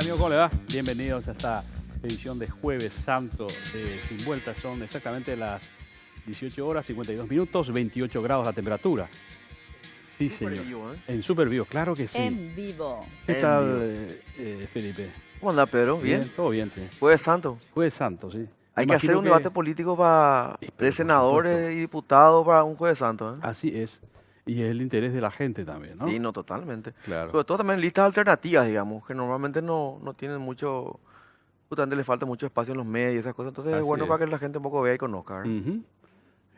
Amigo, ¿cómo le va? Bienvenidos a esta edición de Jueves Santo de Sin Vuelta. Son exactamente las 18 horas, 52 minutos, 28 grados la temperatura. Sí, Super señor. vivo, ¿eh? En Super Vivo, claro que sí. En vivo. ¿Qué En tal, vivo. Felipe? ¿Cómo anda, Pedro? ¿Bien? Todo bien, sí. Jueves Santo. Jueves Santo, sí. Hay Me que hacer imagino un debate político para Sí, pero de por senadores supuesto. y diputados para un Jueves Santo, ¿eh? Así es. Y es el interés de la gente también, ¿no? Sí, no, totalmente. Claro. Sobre todo también listas alternativas, digamos, que normalmente no tienen mucho, justamente le falta mucho espacio en los medios y esas cosas. Entonces es Así bueno es. para que la gente un poco vea y conozca, ¿verdad? Ujú.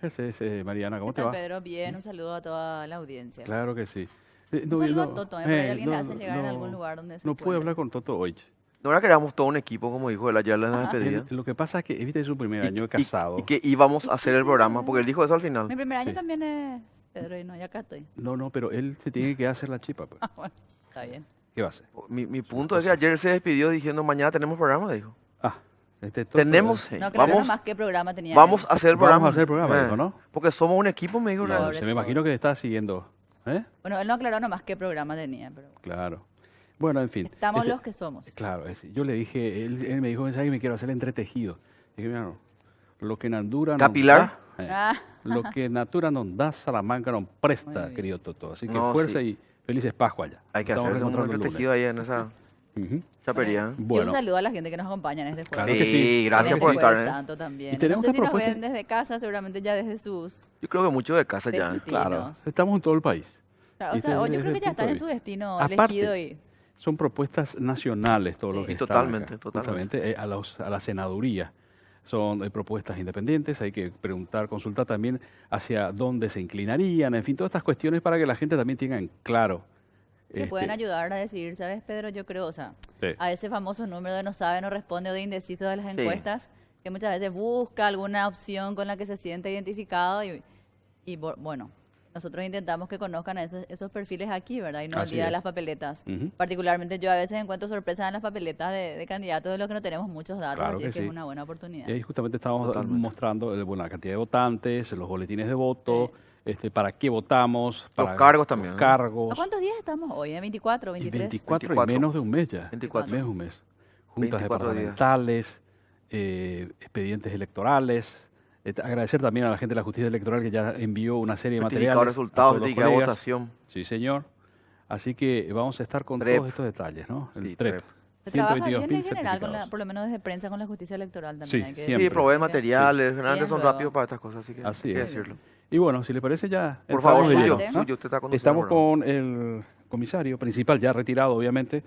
Ese es, Mariana, ¿cómo ¿Qué te tal, va? Pedro? Bien, un saludo a toda la audiencia. Claro que sí. Un saludo a Toto, por ahí alguien le hace llegar en algún lugar donde se no puede encuentre. hablar con Toto hoy. che. No era que éramos todo un equipo, como dijo él ayer en la Ajá. despedida. Lo que pasa es que Evita es su primer año de casado. Y que íbamos a hacer el programa, porque él dijo eso al final. Mi primer año Sí. también es Pedro y no, ya acá estoy. No, pero él se tiene que hacer la chipa, pues. Ah, bueno, está bien. ¿Qué va a hacer? Mi punto es que ayer se despidió diciendo, mañana tenemos programa, dijo. Ah, Toto, Tenemos, No, creo que vamos, nomás qué programa tenía. vamos a hacer el programa. Vamos a hacer el programa, dijo, ¿no? Porque somos un equipo, me dijo. No, Real. se me imagino que está siguiendo. ¿Eh? Bueno, él no aclaró nomás qué programa tenía, pero Claro. Bueno, en fin. estamos Ese- los que somos. Claro, yo le dije, él me dijo, ¿sabes? Me quiero hacer entretejido. Dije, mira, no, lo que Natura ¿Capilar? nos da, Ah, lo que Natura nos da, Salamanca nos Muy presta, bien. querido Toto. Así que No, fuerza sí. y felices Pascua ya. Hay que Estamos hacerse un reencontrando el lunes. entretejido ahí en esa Ujú. chapería. ¿eh? y Bueno, un saludo a la gente que nos acompaña en este Claro jueves. que sí. Gracias En por este estar. Jueves ¿eh? Santo también. Y tenemos No sé una si nos propuesta- ven desde casa, seguramente ya desde sus Yo creo que mucho de casa ya. ¿eh? destinos. claro, estamos en todo el país. Claro, Y o sea, o yo desde creo el que ya punto están de en su vista. destino Aparte, elegido y Son propuestas nacionales todo lo Sí. que Y están totalmente, acá, totalmente. justamente, a la senaduría. Son propuestas independientes, hay que preguntar, consultar también hacia dónde se inclinarían, en fin, todas estas cuestiones para que la gente también tenga en claro. que pueden este, ayudar a decidir, ¿sabes, Pedro? Yo creo, o sea, Sí. a ese famoso número de no sabe, no responde o de indeciso de las Sí. encuestas, que muchas veces busca alguna opción con la que se siente identificado bueno, nosotros intentamos que conozcan a esos perfiles aquí, ¿verdad? Y no el Así día de es. las papeletas. Ujú. Particularmente yo a veces encuentro sorpresas en las papeletas de candidatos de los que no tenemos muchos datos, Claro así que es que sí. es una buena oportunidad. Y ahí justamente estamos Totalmente. mostrando bueno, la cantidad de votantes, los boletines de voto, para qué votamos, para cargos también, los ¿no? cargos. ¿A cuántos días estamos hoy? ¿En 24, Y 23? 24 y 24. menos de un mes ya. 24. Menos de un mes. Juntas 24 días. departamentales, expedientes electorales. Agradecer también a la gente de la justicia electoral que ya envió una serie de Certificado de materiales. a resultados, todos los certificado de colegas. votación. Sí, señor. Así que vamos a estar con TREP. todos estos detalles, ¿no? El Sí, TREP. TREP. Se trabaja 122.000 bien en general, certificados. por lo menos desde prensa con la justicia electoral también. Sí, hay que siempre. Sí, decirlo. proveen Así que- materiales, generalmente Bien son luego. rápidos para estas cosas, así que Así hay que es. decirlo. Y bueno, si le parece ya... Por entramos favor, de suyo, lleno, ¿no? suyo, usted está conduciendo Estamos el programa. con el comisario principal, ya retirado obviamente,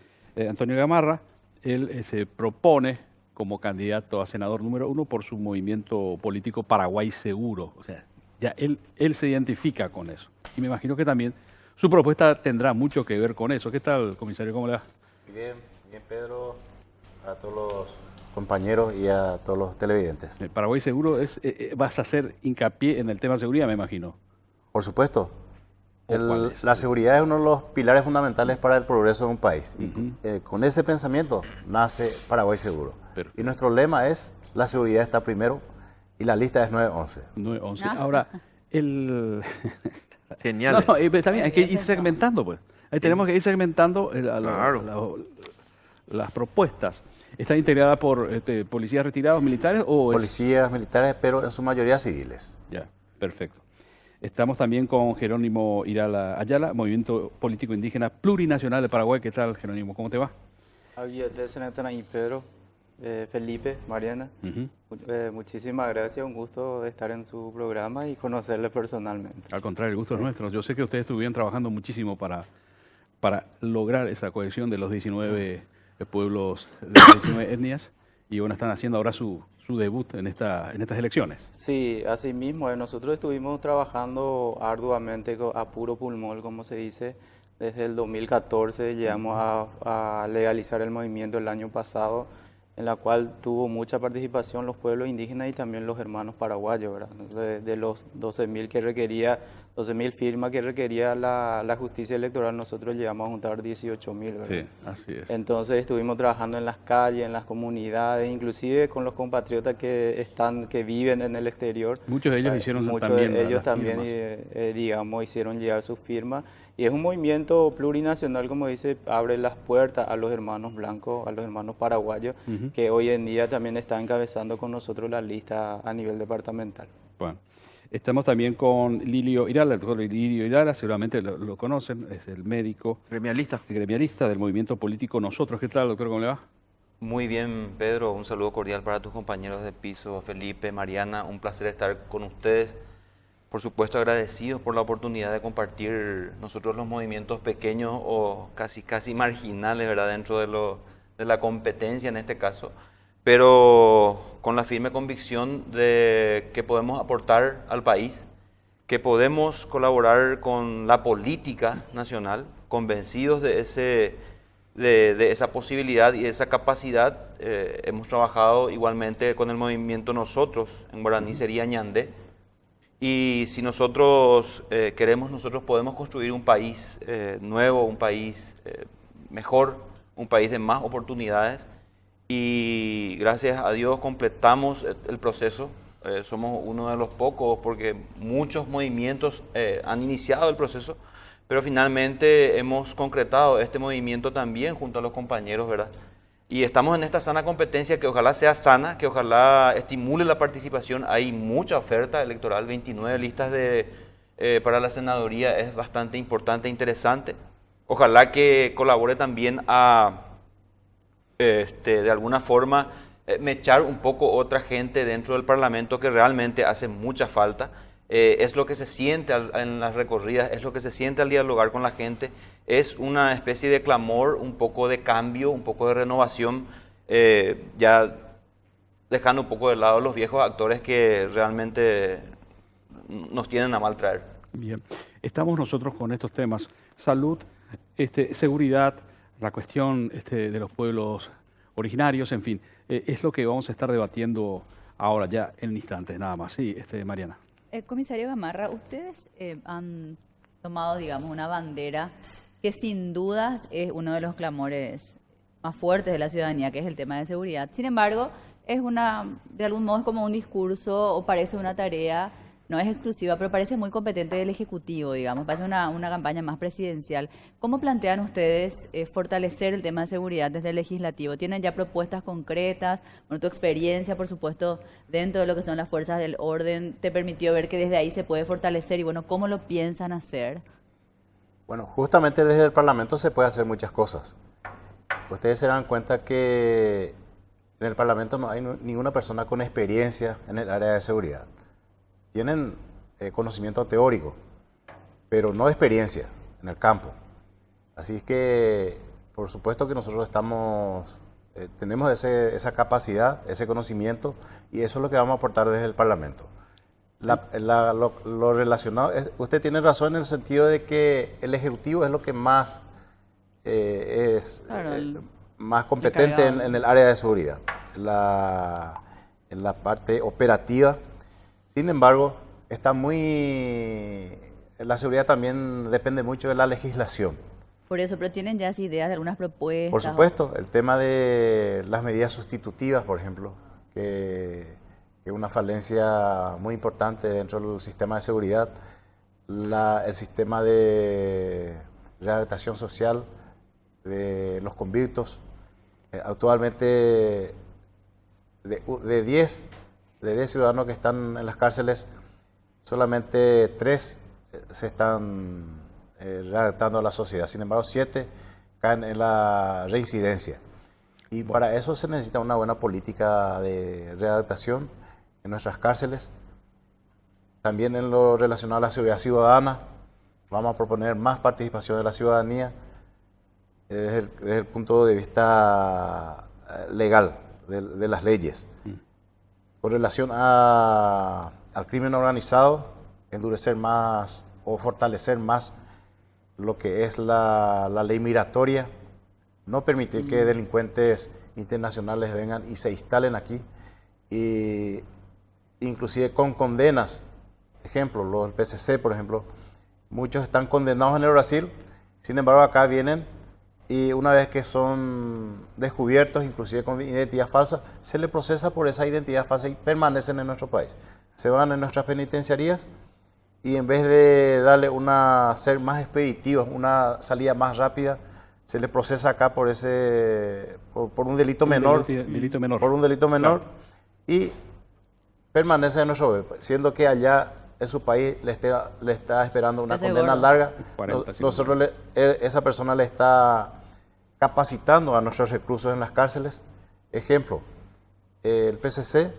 Antonio Gamarra. Él se propone como candidato a senador número 1 por su movimiento político Paraguay Seguro. O sea, ya él se identifica con eso. Y me imagino que también su propuesta tendrá mucho que ver con eso. ¿Qué tal, comisario? ¿Cómo le va? Bien, bien Pedro, a todos los compañeros y a todos los televidentes. Paraguay Seguro vas a hacer hincapié en el tema de seguridad, me imagino. Por supuesto, ¿O cuál es? la seguridad es uno de los pilares fundamentales para el progreso de un país. Ujú. Y con ese pensamiento nace Paraguay Seguro. Perfecto. Y nuestro lema es, la seguridad está primero y la lista es 911. 9-11. Ah. Ahora, el... Genial. No, está bien, hay que Bien ir pensado. segmentando, pues. Ahí tenemos que ir segmentando Claro. las propuestas. ¿Está integrada por policías retirados militares o es...? Policías, militares, pero en su mayoría civiles. Ya, perfecto. Estamos también con Jerónimo Irala Ayala, Movimiento Político Indígena Plurinacional de Paraguay. ¿Qué tal, Jerónimo? ¿Cómo te va? Y Pedro, Felipe, Mariana, Ujú. muchísimas gracias, un gusto de estar en su programa y conocerle personalmente. Al contrario, el gusto es nuestro. Yo sé que ustedes estuvieron trabajando muchísimo para lograr esa cohesión de los 19 pueblos, de las 19 etnias, y bueno, están haciendo ahora su debut en estas elecciones. Sí, así mismo, nosotros estuvimos trabajando arduamente a puro pulmón, como se dice, desde el 2014 llegamos a legalizar el movimiento el año pasado, en la cual tuvo mucha participación los pueblos indígenas y también los hermanos paraguayos, ¿verdad? De los 12.000 que requería 12.000 firmas que requería la justicia electoral, nosotros llegamos a juntar 18.000, ¿verdad? Sí, así es. Entonces estuvimos trabajando en las calles, en las comunidades, inclusive con los compatriotas que viven en el exterior. Muchos de ellos hicieron Muchos también de ellos las también, firmas. digamos, hicieron llegar sus firmas. Y es un movimiento plurinacional, como dice, abre las puertas a los hermanos blancos, a los hermanos paraguayos, que hoy en día también están encabezando con nosotros la lista a nivel departamental. Bueno, estamos también con Lilio Irala, el doctor Lilio Irala, seguramente lo conocen, es el médico Gremialista. gremialista del movimiento político Nosotros. ¿Qué tal, doctor? ¿Cómo le va? Muy bien, Pedro. Un saludo cordial para tus compañeros de piso, Felipe, Mariana. Un placer estar con ustedes. Por supuesto, agradecidos por la oportunidad de compartir nosotros los movimientos pequeños o casi marginales, ¿verdad? Dentro de la competencia en este caso, pero con la firme convicción de que podemos aportar al país, que podemos colaborar con la política nacional, convencidos de esa posibilidad y esa capacidad. Hemos trabajado igualmente con el movimiento Nosotros, en guaraní sería Ñandé, y si nosotros queremos, nosotros podemos construir un país nuevo, un país mejor, un país de más oportunidades, y gracias a Dios completamos el proceso. Somos uno de los pocos, porque muchos movimientos han iniciado el proceso, pero finalmente hemos concretado este movimiento también junto a los compañeros, ¿verdad? Y estamos en esta sana competencia que ojalá sea sana, que ojalá estimule la participación. Hay mucha oferta electoral, 29 listas para la senaduría, es bastante importante e interesante. Ojalá que colabore también de alguna forma, mechar un poco otra gente dentro del Parlamento que realmente hace mucha falta. Es lo que se siente en las recorridas, es lo que se siente al dialogar con la gente, es una especie de clamor, un poco de cambio, un poco de renovación, ya dejando un poco de lado los viejos actores que realmente nos tienen a mal traer. Bien, estamos nosotros con estos temas, salud, seguridad, la cuestión de los pueblos originarios, en fin, es lo que vamos a estar debatiendo ahora ya en instantes, nada más. Sí, Mariana. Comisario Gamarra, ustedes han tomado, digamos, una bandera que sin dudas es uno de los clamores más fuertes de la ciudadanía, que es el tema de seguridad. Sin embargo, de algún modo es como un discurso o parece una tarea, no es exclusiva, pero parece muy competente del Ejecutivo, digamos, parece una campaña más presidencial. ¿Cómo plantean ustedes fortalecer el tema de seguridad desde el Legislativo? ¿Tienen ya propuestas concretas? Bueno, tu experiencia, por supuesto, dentro de lo que son las fuerzas del orden, te permitió ver que desde ahí se puede fortalecer y, bueno, ¿cómo lo piensan hacer? Bueno, justamente desde el Parlamento se puede hacer muchas cosas. Ustedes se dan cuenta que en el Parlamento no hay ninguna persona con experiencia en el área de seguridad. Tienen conocimiento teórico, pero no experiencia en el campo. Así que, por supuesto que nosotros tenemos esa capacidad, ese conocimiento, y eso es lo que vamos a aportar desde el Parlamento. Lo relacionado, usted tiene razón en el sentido de que el Ejecutivo es lo que más más competente en el área de seguridad, en la parte operativa. Sin embargo, la seguridad también depende mucho de la legislación. Por eso, pero tienen ya ideas de algunas propuestas. Por supuesto, el tema de las medidas sustitutivas, por ejemplo, que es una falencia muy importante dentro del sistema de seguridad, el sistema de rehabilitación social de los convictos. Actualmente, de 10 ciudadanos que están en las cárceles, solamente 3 se están readaptando a la sociedad. Sin embargo, 7 caen en la reincidencia. Y para eso se necesita una buena política de readaptación en nuestras cárceles. También en lo relacionado a la seguridad ciudadana, vamos a proponer más participación de la ciudadanía desde el punto de vista legal, de las leyes. Con relación al crimen organizado, endurecer más o fortalecer más lo que es la ley migratoria, no permitir que delincuentes internacionales vengan y se instalen aquí, inclusive con condenas. Ejemplo, el PCC, por ejemplo, muchos están condenados en el Brasil, sin embargo acá vienen y una vez que son descubiertos, inclusive con identidad falsa, se les procesa por esa identidad falsa y permanecen en nuestro país. Se van en nuestras penitenciarías y en vez de darle ser más expeditivos, una salida más rápida, se les procesa acá por un delito menor, delito menor. por un delito menor, Claro. y permanece en nuestro país, siendo que allá en su país le está esperando una Está condena seguro. larga. 40, Nosotros esa persona le está capacitando a nuestros reclusos en las cárceles. Ejemplo, el PCC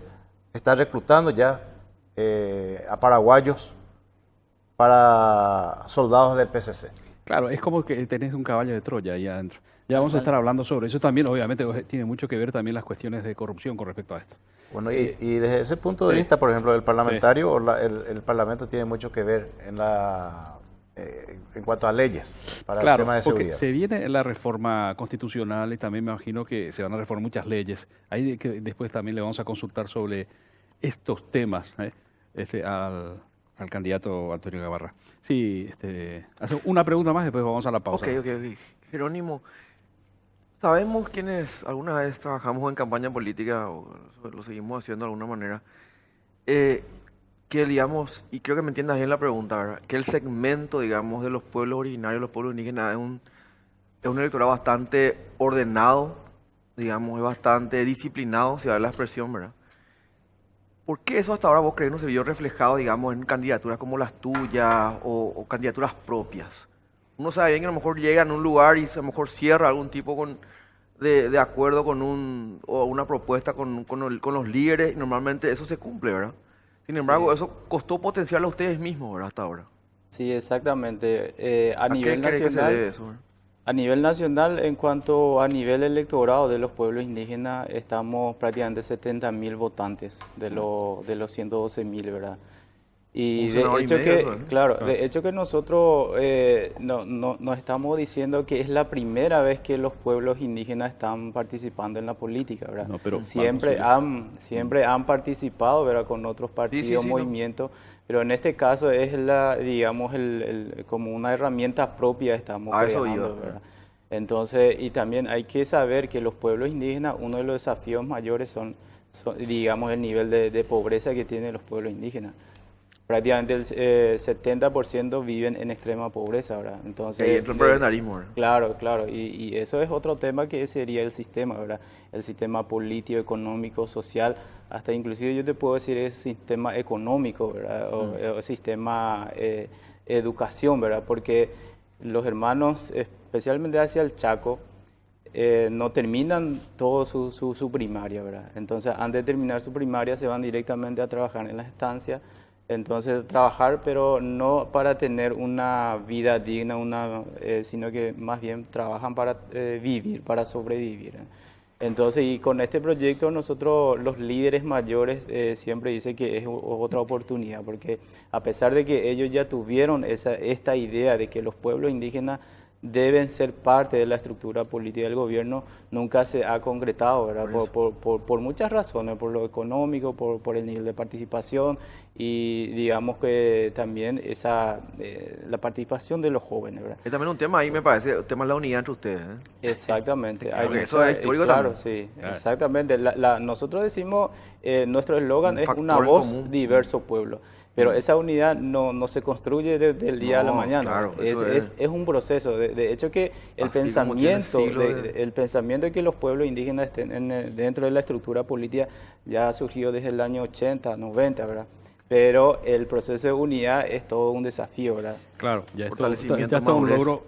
está reclutando ya a paraguayos para soldados del PCC. Claro, es como que tenés un caballo de Troya ahí adentro. Ya vamos a estar hablando sobre eso también, obviamente tiene mucho que ver también las cuestiones de corrupción con respecto a esto. Bueno, y desde ese punto de vista, por ejemplo, el parlamentario, el Parlamento tiene mucho que ver en cuanto a leyes para el tema de porque seguridad. se viene la reforma constitucional y también me imagino que se van a reformar muchas leyes. Ahí que después también le vamos a consultar sobre estos temas al candidato Antonio Gamarra. Sí, hace una pregunta más, después vamos a la pausa. Ok. Jerónimo, sabemos quienes alguna vez trabajamos en campaña política o lo seguimos haciendo de alguna manera, que digamos, y creo que me entiendas bien la pregunta, ¿verdad? Que el segmento, digamos, de los pueblos originarios, los pueblos indígenas, es un electorado bastante ordenado, digamos, es bastante disciplinado, si da la expresión, ¿verdad? ¿Por qué eso hasta ahora vos crees no se vio reflejado, digamos, en candidaturas como las tuyas o candidaturas propias? Uno sabe bien que a lo mejor llega en un lugar y a lo mejor cierra algún tipo de acuerdo con o una propuesta con los líderes y normalmente eso se cumple, ¿verdad? Sin embargo, eso costó potenciarlo a ustedes mismos, ¿verdad? Hasta ahora. Sí, exactamente. A ¿A qué nivel crees que se nacional, debe eso, verdad? a nivel nacional, en cuanto a nivel electorado de los pueblos indígenas, estamos prácticamente 70.000 votantes de los 112.000, ¿verdad? Y Un de senador y hecho medio, que, ¿verdad? claro, de hecho que nosotros no estamos diciendo que es la primera vez que los pueblos indígenas están participando en la política, ¿verdad? No, pero siempre han participado, ¿verdad? Con otros partidos, sí, no. movimientos, pero en este caso es digamos, como una herramienta propia estamos A eso creando, iba. ¿verdad? Entonces, y también hay que saber que los pueblos indígenas, uno de los desafíos mayores son digamos, el nivel de pobreza que tienen los pueblos indígenas. Prácticamente el 70% viven en extrema pobreza, ¿verdad? Entonces, Ahí entra el prebendarismo, ¿verdad? Claro, y eso es otro tema que sería el sistema, ¿verdad? El sistema político, económico, social, hasta inclusive yo te puedo decir el sistema económico, ¿verdad? O sistema educación, ¿verdad? Porque los hermanos, especialmente hacia el Chaco, no terminan todo su primaria, ¿verdad? Entonces, antes de terminar su primaria, se van directamente a trabajar en las estancias. Entonces, trabajar, pero no para tener una vida digna, sino que más bien trabajan para vivir, para sobrevivir. Entonces, y con este proyecto nosotros, los líderes mayores, siempre dicen que es otra oportunidad, porque a pesar de que ellos ya tuvieron esta idea de que los pueblos indígenas deben ser parte de la estructura política del gobierno, nunca se ha concretado, ¿verdad? Por muchas razones, por lo económico, por el nivel de participación y digamos que también la participación de los jóvenes, ¿verdad? Es también un tema ahí, me parece, el tema de la unidad entre ustedes, ¿eh? Exactamente. Porque eso es histórico claro, también. sí, exactamente. Nosotros decimos, nuestro eslogan Un es factor una en voz, común. diverso pueblo. Pero esa unidad no se construye desde el día a la No, mañana. claro, es eso es. un proceso. De hecho que el Así como tiene siglos el pensamiento de que los pueblos indígenas estén dentro de la estructura política ya ha surgido desde el año 80, 90, ¿verdad? Pero el proceso de unidad es todo un desafío, ¿verdad? Claro, ya es Fortalecimiento, todo un madurez. logro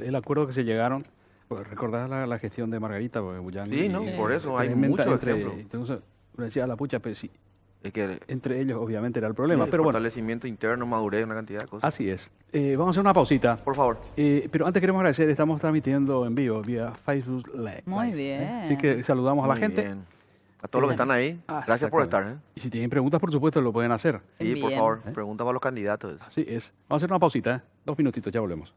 el acuerdo que se llegaron. Pues, ¿recordás la gestión de Margarita? Porque Buyán Sí, ¿no? Por eso hay tremenda muchos ejemplos. Entonces, uno decía la pucha, pues sí, Es que entre ellos obviamente era el problema. Pero bueno, fortalecimiento interno, madurez, una cantidad de cosas. así es. Vamos a hacer una pausita. Por favor. Pero antes queremos agradecer, estamos transmitiendo en vivo vía Facebook Live. Muy bien. Así que saludamos a la Muy gente. bien. A todos los que están ahí, gracias por estar, ¿eh? Y si tienen preguntas, por supuesto, lo pueden hacer. Sí, por Bien. favor, pregunta para los candidatos. Así es. Vamos a hacer una pausita, ¿eh? 2 minutitos, ya volvemos.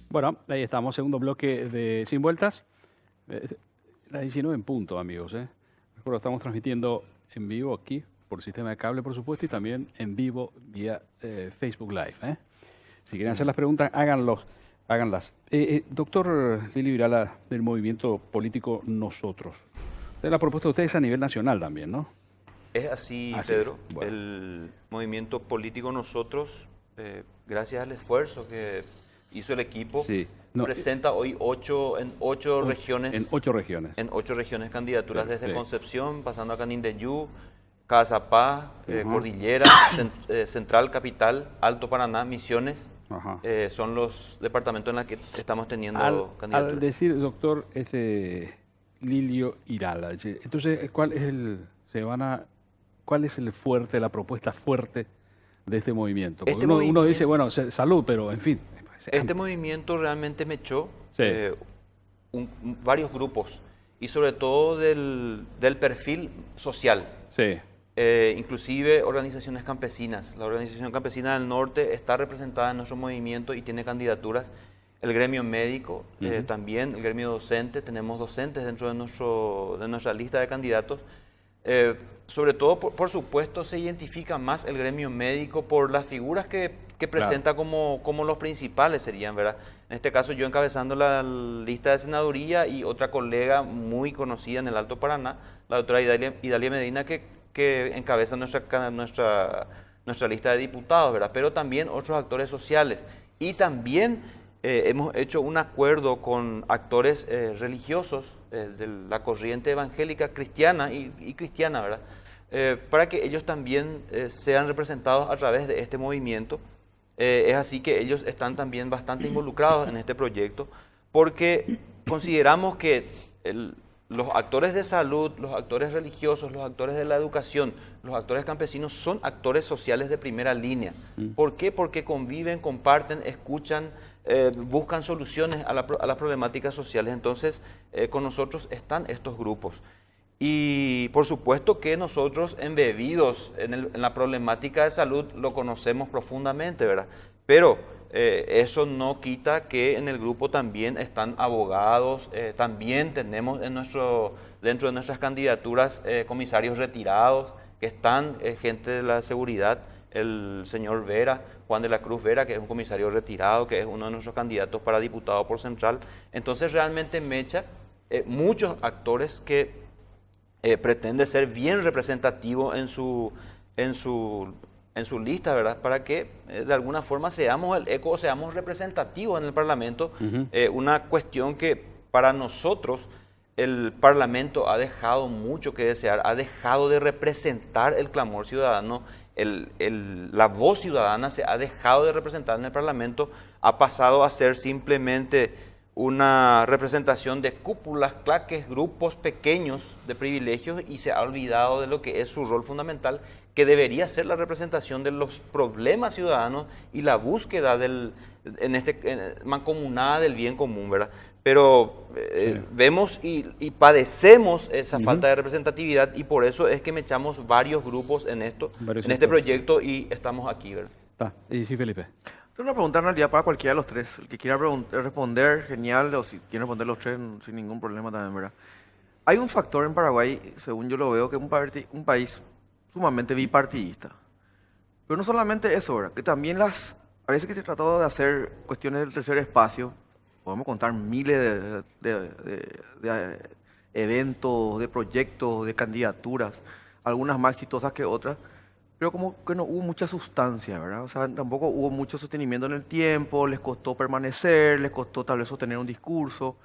Bueno, ahí estamos, segundo bloque de Sin Vueltas. Las 19 en punto, amigos. Recuerdo, estamos transmitiendo en vivo aquí por sistema de cable, por supuesto, y también en vivo vía Facebook Live. Si quieren hacer las preguntas, háganlas. Doctor Lili Virala, del movimiento político Nosotros. La propuesta de ustedes a nivel nacional también, ¿no? Es así, Así, Pedro. bueno. El movimiento político Nosotros, gracias al esfuerzo que hizo el equipo, Sí. No, presenta hoy en ocho regiones. En 8 regiones. En 8 regiones candidaturas, desde Perfecto. Concepción, pasando a Canindeyú, Cazapá, Ujú. Cordillera, Central, Capital, Alto Paraná, Misiones. Ajá. Son los departamentos en los que estamos teniendo Al candidaturas. decir, doctor, Lilio Irala, entonces, ¿cuál es el fuerte, la propuesta fuerte de este movimiento? Porque Este uno movimiento- dice, bueno, salud, pero en fin. Este movimiento realmente me echó Sí. varios grupos y sobre todo del perfil social. Sí, Inclusive organizaciones campesinas. La Organización Campesina del Norte está representada en nuestro movimiento y tiene candidaturas. El gremio médico, Ujú. también el gremio docente, tenemos docentes dentro de nuestra lista de candidatos. Sobre todo, por supuesto, se identifica más el gremio médico por las figuras que presenta como los principales serían, ¿verdad? En este caso yo encabezando la lista de senaduría y otra colega muy conocida en el Alto Paraná, la doctora Idalia Medina, que encabeza nuestra lista de diputados, ¿verdad? Pero también otros actores sociales. Y también hemos hecho un acuerdo con actores religiosos de la corriente evangélica cristiana y cristiana, ¿verdad? Para que ellos también sean representados a través de este movimiento. Es así que ellos están también bastante involucrados en este proyecto porque consideramos que los actores de salud, los actores religiosos, los actores de la educación, los actores campesinos son actores sociales de primera línea. ¿Por qué? Porque conviven, comparten, escuchan, buscan soluciones a las problemáticas sociales. Entonces, con nosotros están estos grupos. Y por supuesto que nosotros embebidos en la problemática de salud lo conocemos profundamente, ¿verdad? Pero eso no quita que en el grupo también están abogados, también tenemos dentro de nuestras candidaturas comisarios retirados, que están gente de la seguridad, el señor Vera, Juan de la Cruz Vera, que es un comisario retirado, que es uno de nuestros candidatos para diputado por Central. Entonces realmente mecha muchos actores que pretende ser bien representativo en su lista, ¿verdad? Para que de alguna forma seamos el eco, seamos representativos en el Parlamento. Una cuestión que para nosotros el Parlamento ha dejado mucho que desear, ha dejado de representar el clamor ciudadano, la voz ciudadana se ha dejado de representar en el Parlamento, ha pasado a ser simplemente una representación de cúpulas, claques, grupos pequeños de privilegios y se ha olvidado de lo que es su rol fundamental, que debería ser la representación de los problemas ciudadanos y la búsqueda mancomunada del bien común, ¿verdad? Pero vemos y padecemos esa falta de representatividad y por eso es que me echamos varios grupos en este sectores. proyecto y estamos aquí, ¿verdad? Está. Y sí, Felipe. Tengo una pregunta en realidad para cualquiera de los tres. El que quiera responder, genial, o si quieren responder los tres, sin ningún problema también, ¿verdad? Hay un factor en Paraguay, según yo lo veo, que es un país sumamente bipartidista. Pero no solamente eso, ¿verdad? Que también a veces que se trató de hacer cuestiones del tercer espacio, podemos contar miles de eventos, de proyectos, de candidaturas, algunas más exitosas que otras, pero como que no hubo mucha sustancia, ¿verdad? O sea, tampoco hubo mucho sostenimiento en el tiempo, les costó permanecer, les costó tal vez sostener un discurso.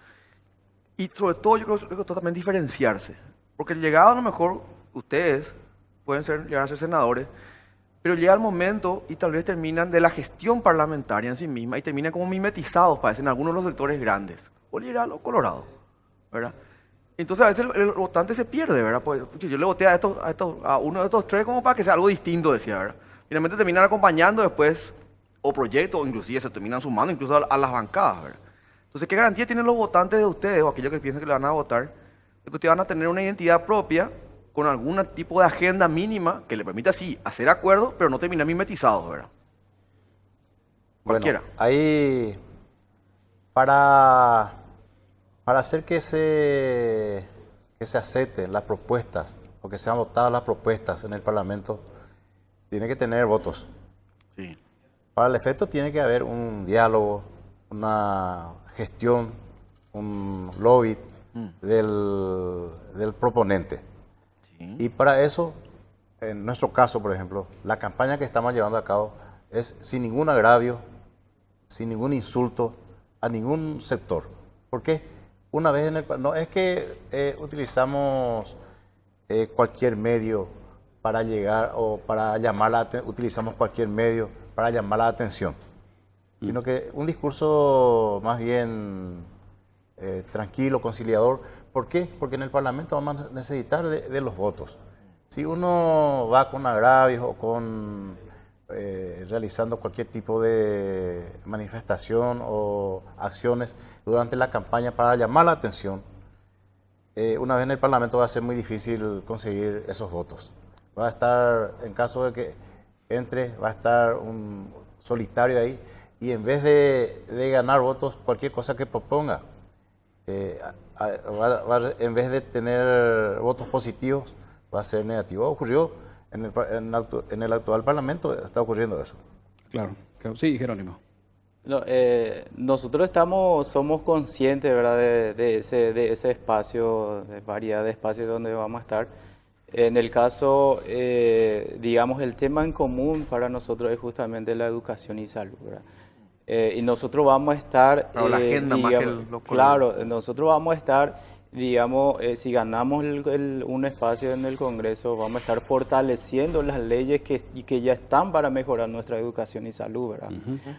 Y sobre todo yo creo que les costó también diferenciarse. Porque llegado a lo mejor ustedes pueden llegar a ser senadores, pero llega el momento y tal vez terminan de la gestión parlamentaria en sí misma y terminan como mimetizados, parecen algunos de los sectores grandes, o liberal o colorado, ¿verdad? Entonces a veces el votante se pierde, ¿verdad? Pues yo le voté a uno de estos tres como para que sea algo distinto, decía, ¿verdad? Finalmente terminan acompañando después o proyectos, o inclusive se terminan sumando incluso a las bancadas, ¿verdad? Entonces, ¿qué garantía tienen los votantes de ustedes o aquellos que piensan que le van a votar? De que ustedes van a tener una identidad propia con algún tipo de agenda mínima que le permita, sí, hacer acuerdos, pero no terminar mimetizados, ¿verdad? Cualquiera. Bueno, ahí para hacer que ese que se acepten las propuestas o que sean votadas las propuestas en el Parlamento, tiene que tener votos. Sí. Para el efecto tiene que haber un diálogo, una gestión, un lobby del proponente. Sí. Y para eso, en nuestro caso, por ejemplo, la campaña que estamos llevando a cabo es sin ningún agravio, sin ningún insulto a ningún sector. ¿Por qué? Una vez en el... No es que utilizamos cualquier medio para llegar o para llamar utilizamos cualquier medio para llamar la atención, sino que un discurso más bien tranquilo, conciliador. ¿Por qué? Porque en el Parlamento vamos a necesitar de los votos. Si uno va con agravios o con realizando cualquier tipo de manifestación o acciones durante la campaña para llamar la atención, una vez en el Parlamento va a ser muy difícil conseguir esos votos. Va a estar, en caso de que entre, va a estar un solitario ahí, y en vez de ganar votos, cualquier cosa que proponga, en vez de tener votos positivos, va a ser negativo. Ocurrió en el actual Parlamento, está ocurriendo eso. Claro, claro. Sí, Jerónimo. No, nosotros somos conscientes, ¿verdad?, de ese espacio, de variedad de espacios donde vamos a estar. En el caso, digamos, el tema en común para nosotros es justamente la educación y salud, ¿verdad? Y nosotros vamos a estar... Pero la agenda más que los claro, nosotros vamos a estar, digamos, si ganamos un espacio en el Congreso, vamos a estar fortaleciendo las leyes que ya están para mejorar nuestra educación y salud, ¿verdad?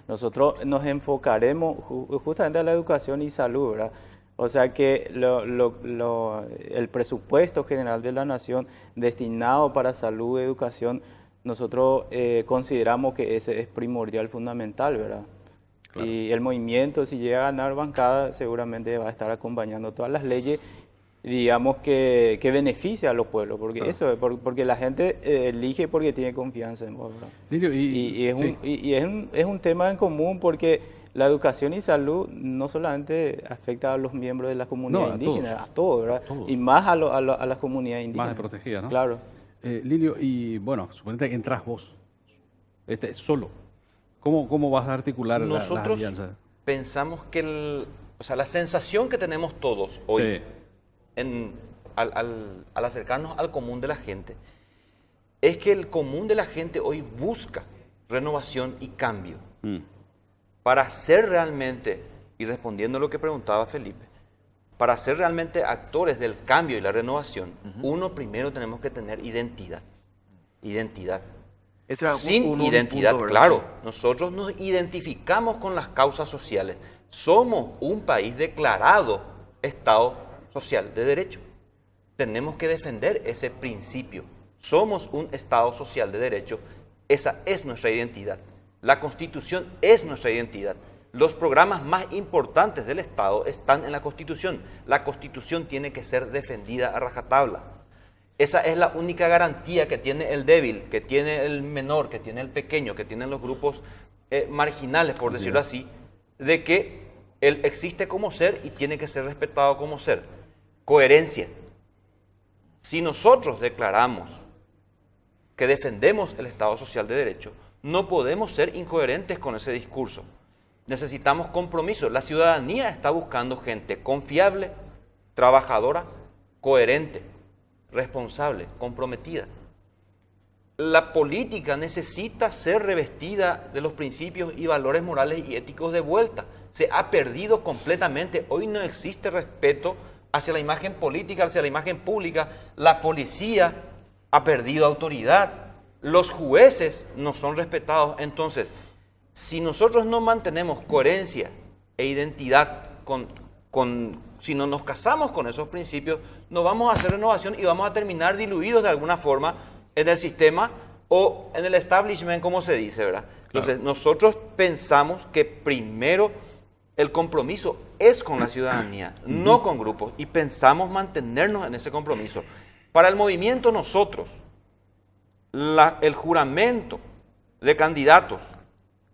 Nosotros nos enfocaremos justamente a la educación y salud, ¿verdad? O sea que el presupuesto general de la Nación destinado para salud y educación, nosotros consideramos que ese es primordial, fundamental, ¿verdad? Claro. Y el movimiento, si llega a ganar bancada, seguramente va a estar acompañando todas las leyes, digamos, que beneficia a los pueblos, porque claro, eso, porque la gente elige porque tiene confianza en vos, ¿verdad? Es un tema en común, porque la educación y salud no solamente afecta a los miembros de la comunidad indígena, a todos, ¿verdad? Todos. Y más a las comunidades indígenas. Más desprotegidas, ¿no? Claro. Lilio, y bueno, suponete que entras vos, solo. ¿Cómo vas a articular las alianzas? Nosotros pensamos que la sensación que tenemos todos hoy, al acercarnos al común de la gente, es que el común de la gente hoy busca renovación y cambio. Para ser realmente, y respondiendo a lo que preguntaba Felipe, para ser realmente actores del cambio y la renovación, uno primero tenemos que tener identidad. Identidad. Sin identidad, claro, nosotros nos identificamos con las causas sociales. Somos un país declarado Estado social de derecho. Tenemos que defender ese principio. Somos un Estado social de derecho. Esa es nuestra identidad. La Constitución es nuestra identidad. Los programas más importantes del Estado están en la Constitución. La Constitución tiene que ser defendida a rajatabla. Esa es la única garantía que tiene el débil, que tiene el menor, que tiene el pequeño, que tienen los grupos marginales, por decirlo así, de que él existe como ser y tiene que ser respetado como ser. Coherencia. Si nosotros declaramos que defendemos el Estado social de derecho, no podemos ser incoherentes con ese discurso. Necesitamos compromiso. La ciudadanía está buscando gente confiable, trabajadora, coherente, responsable, comprometida. La política necesita ser revestida de los principios y valores morales y éticos de vuelta. Se ha perdido completamente. Hoy no existe respeto hacia la imagen política, hacia la imagen pública. La policía ha perdido autoridad. Los jueces no son respetados. Entonces, si nosotros no mantenemos coherencia e identidad si no nos casamos con esos principios, no vamos a hacer renovación y vamos a terminar diluidos de alguna forma en el sistema o en el establishment, como se dice, ¿verdad? Entonces, nosotros pensamos que primero el compromiso es con la ciudadanía, no con grupos, y pensamos mantenernos en ese compromiso. Para el movimiento nosotros, el juramento de candidatos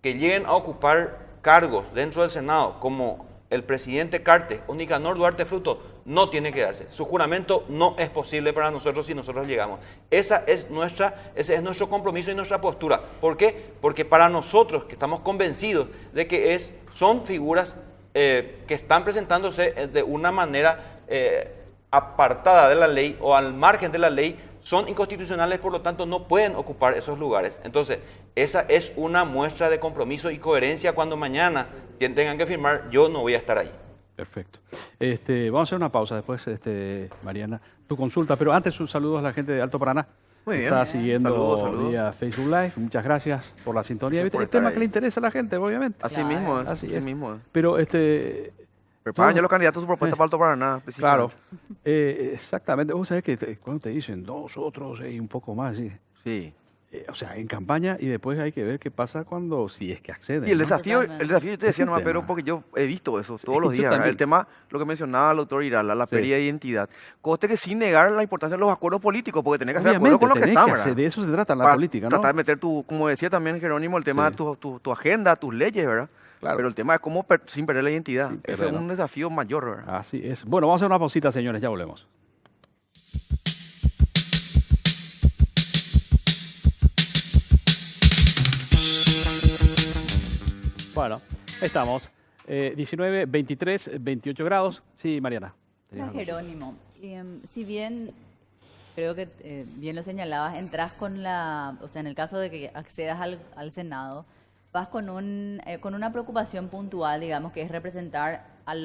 que lleguen a ocupar cargos dentro del Senado, como el presidente Cartes o Nicanor Duarte Fruto, no tiene que darse. Su juramento no es posible para nosotros si nosotros llegamos. Ese es nuestro compromiso y nuestra postura. ¿Por qué? Porque para nosotros, que estamos convencidos de que son figuras que están presentándose de una manera apartada de la ley o al margen de la ley, son inconstitucionales, por lo tanto no pueden ocupar esos lugares. Entonces, esa es una muestra de compromiso y coherencia cuando mañana tengan que firmar, yo no voy a estar ahí. Perfecto. Vamos a hacer una pausa después, Mariana, tu consulta, pero antes un saludo a la gente de Alto Paraná. Muy bien. Está siguiendo Saludos. vía Facebook Live. Muchas gracias por la sintonía. Gracias por El estar tema ahí. que le interesa a la gente, obviamente. Así Claro. mismo es. Así Así es. mismo es. Pero Preparan ya los candidatos su propuesta para Alto Paraná. claro, específicamente. exactamente. Vos sabés que cuando te dicen nosotros y un poco más, sí. Sí. O sea, en campaña y después hay que ver qué pasa si es que acceden. Y el ¿no? desafío, yo te decía Es un nomás, Pedro, tema. porque yo he visto eso Sí, todos los yo días. ¿verdad? también. El tema, lo que mencionaba el doctor Irala, la Sí. pérdida de identidad. Coste que sin negar la importancia de los acuerdos políticos, porque tenés que hacer acuerdo Obviamente, con lo que tenés están, que ¿verdad? hacer, de eso se trata la Para política, ¿no? tratar de meter como decía también Jerónimo, el tema Sí. de tu agenda, tus leyes, ¿verdad? Claro. Pero el tema es cómo sin perder la identidad. Sin Ese es perderla. un desafío mayor, ¿verdad? Así es. Bueno, vamos a hacer una pausita, señores, ya volvemos. Bueno, estamos. 19, 23, 28 grados. Sí, Mariana. tenías algo. Jerónimo, si bien creo que bien lo señalabas, entras con o sea, en el caso de que accedas al Senado, vas con una preocupación puntual, digamos, que es representar a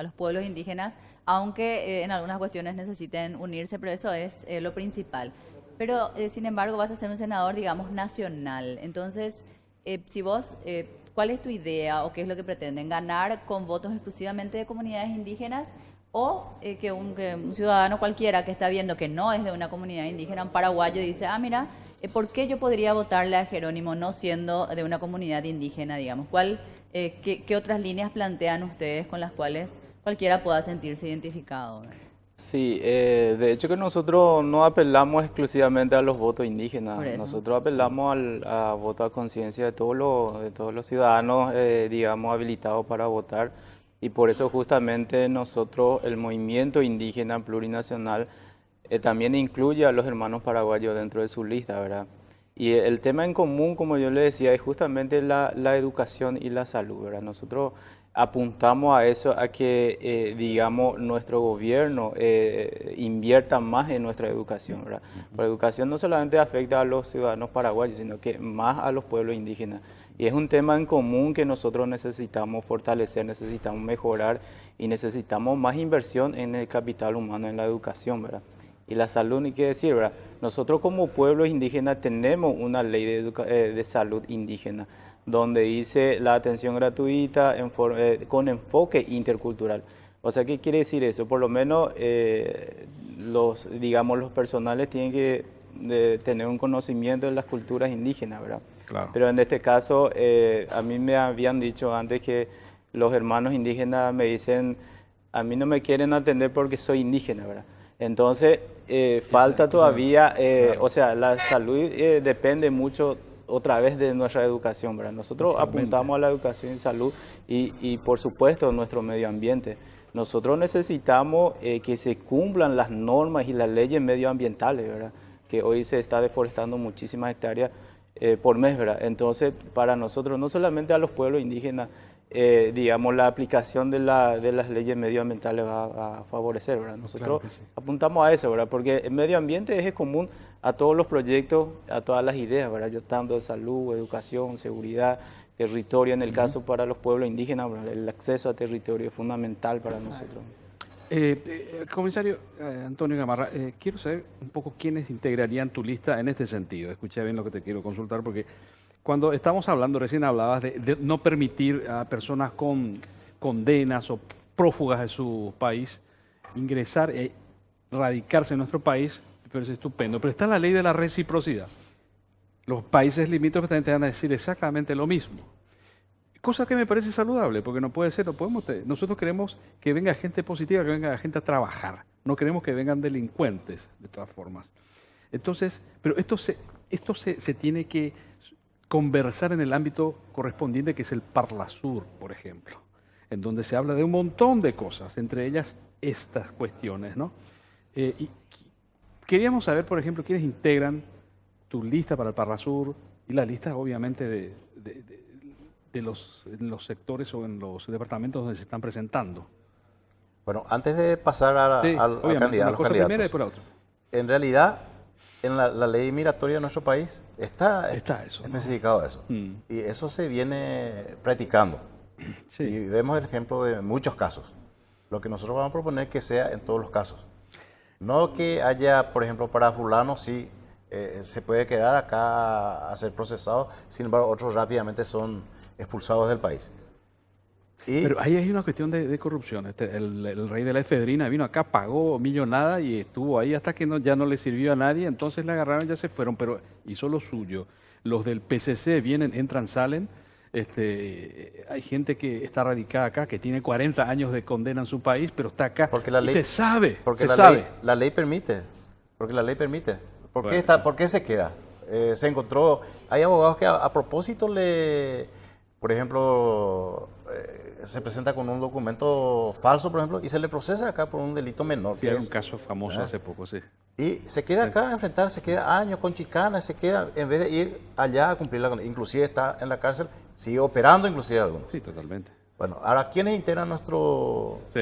los pueblos indígenas, aunque en algunas cuestiones necesiten unirse, pero eso es lo principal. Pero, sin embargo, vas a ser un senador, digamos, nacional. Entonces, si vos, ¿cuál es tu idea o qué es lo que pretenden? ¿Ganar con votos exclusivamente de comunidades indígenas? O que un ciudadano cualquiera que está viendo que no es de una comunidad indígena, un paraguayo, dice, mira, ¿por qué yo podría votarle a Jerónimo no siendo de una comunidad indígena, digamos? ¿Qué otras líneas plantean ustedes con las cuales cualquiera pueda sentirse identificado? Sí, de hecho que nosotros no apelamos exclusivamente a los votos indígenas, Por eso. nosotros apelamos a voto a conciencia de todos los ciudadanos, digamos, habilitados para votar, y por eso justamente nosotros, el movimiento indígena plurinacional, también incluye a los hermanos paraguayos dentro de su lista, ¿verdad? Y el tema en común, como yo le decía, es justamente la educación y la salud, ¿verdad? Nosotros apuntamos a eso, a que, digamos, nuestro gobierno invierta más en nuestra educación, ¿verdad? La educación no solamente afecta a los ciudadanos paraguayos, sino que más a los pueblos indígenas. Y es un tema en común que nosotros necesitamos fortalecer, necesitamos mejorar y necesitamos más inversión en el capital humano, en la educación, ¿verdad? Y la salud, ni qué decir, ¿verdad? Nosotros como pueblos indígenas tenemos una ley de salud indígena, donde dice la atención gratuita con enfoque intercultural. O sea, ¿qué quiere decir eso? Por lo menos los personales tienen que tener un conocimiento de las culturas indígenas, ¿verdad? Claro. Pero en este caso, a mí me habían dicho antes que los hermanos indígenas me dicen, a mí no me quieren atender porque soy indígena, ¿verdad? Entonces, falta todavía, claro. o sea, la salud depende mucho otra vez de nuestra educación, ¿verdad? Nosotros Totalmente. apuntamos a la educación y salud y por supuesto nuestro medio ambiente. Nosotros necesitamos que se cumplan las normas y las leyes medioambientales, ¿verdad? Que hoy se está deforestando muchísimas hectáreas por mes, ¿verdad? Entonces, para nosotros, no solamente a los pueblos indígenas, digamos, la aplicación de las leyes medioambientales va a favorecer, ¿verdad? Nosotros Claro que sí. apuntamos a eso, ¿verdad? Porque el medio ambiente es común a todos los proyectos, a todas las ideas, ¿verdad? Yo tanto de salud, educación, seguridad, territorio, en el caso para los pueblos indígenas, ¿verdad? El acceso a territorio es fundamental para nosotros. Comisario Antonio Gamarra, quiero saber un poco quiénes integrarían tu lista en este sentido. Escuché bien lo que te quiero consultar, porque cuando estamos hablando, recién hablabas de no permitir a personas con condenas o prófugas de su país ingresar e radicarse en nuestro país, pero es estupendo. Pero está la ley de la reciprocidad. Los países limítrofes también te van a decir exactamente lo mismo. Cosa que me parece saludable, porque no puede ser, no podemos. Nosotros queremos que venga gente positiva, que venga gente a trabajar. No queremos que vengan delincuentes, de todas formas. Entonces, pero esto se tiene que conversar en el ámbito correspondiente, que es el Parlasur, por ejemplo, en donde se habla de un montón de cosas, entre ellas estas cuestiones, ¿no? Queríamos saber, por ejemplo, quiénes integran tu lista para el Parrasur y la lista, obviamente, de los sectores o en los departamentos donde se están presentando. Bueno, antes de pasar a, Sí, al obviamente, candidato, a una los cosa primera y candidatos, después la otra. en realidad, en la ley migratoria de nuestro país está eso, ¿no? especificado eso. Mm. Y eso se viene practicando. Sí. Y vemos el ejemplo de muchos casos. Lo que nosotros vamos a proponer que sea en todos los casos. No que haya, por ejemplo, para fulano sí se puede quedar acá a ser procesado, sin embargo otros rápidamente son expulsados del país. Y Pero ahí hay una cuestión de corrupción. El rey de la efedrina vino acá, pagó millonada y estuvo ahí hasta que ya no le sirvió a nadie, entonces le agarraron y ya se fueron, pero hizo lo suyo. Los del PCC vienen, entran, salen. Hay gente que está radicada acá, que tiene 40 años de condena en su país, pero está acá. Porque la y ley- se sabe, porque se la sabe. ley, la ley permite, porque la ley permite. ¿Por qué, Bueno. ¿por qué se queda? Se encontró, hay abogados que a propósito por ejemplo, se presenta con un documento falso, por ejemplo, y se le procesa acá por un delito menor. Sí, que hay es- un caso famoso ¿Ah? hace poco, sí. Y se queda acá a enfrentar, se queda años con chicanas, se queda, en vez de ir allá a cumplir la condena. Inclusive está en la cárcel, sigue operando inclusive algunos. Sí, totalmente. Bueno, ahora, ¿quiénes integran nuestro, Sí.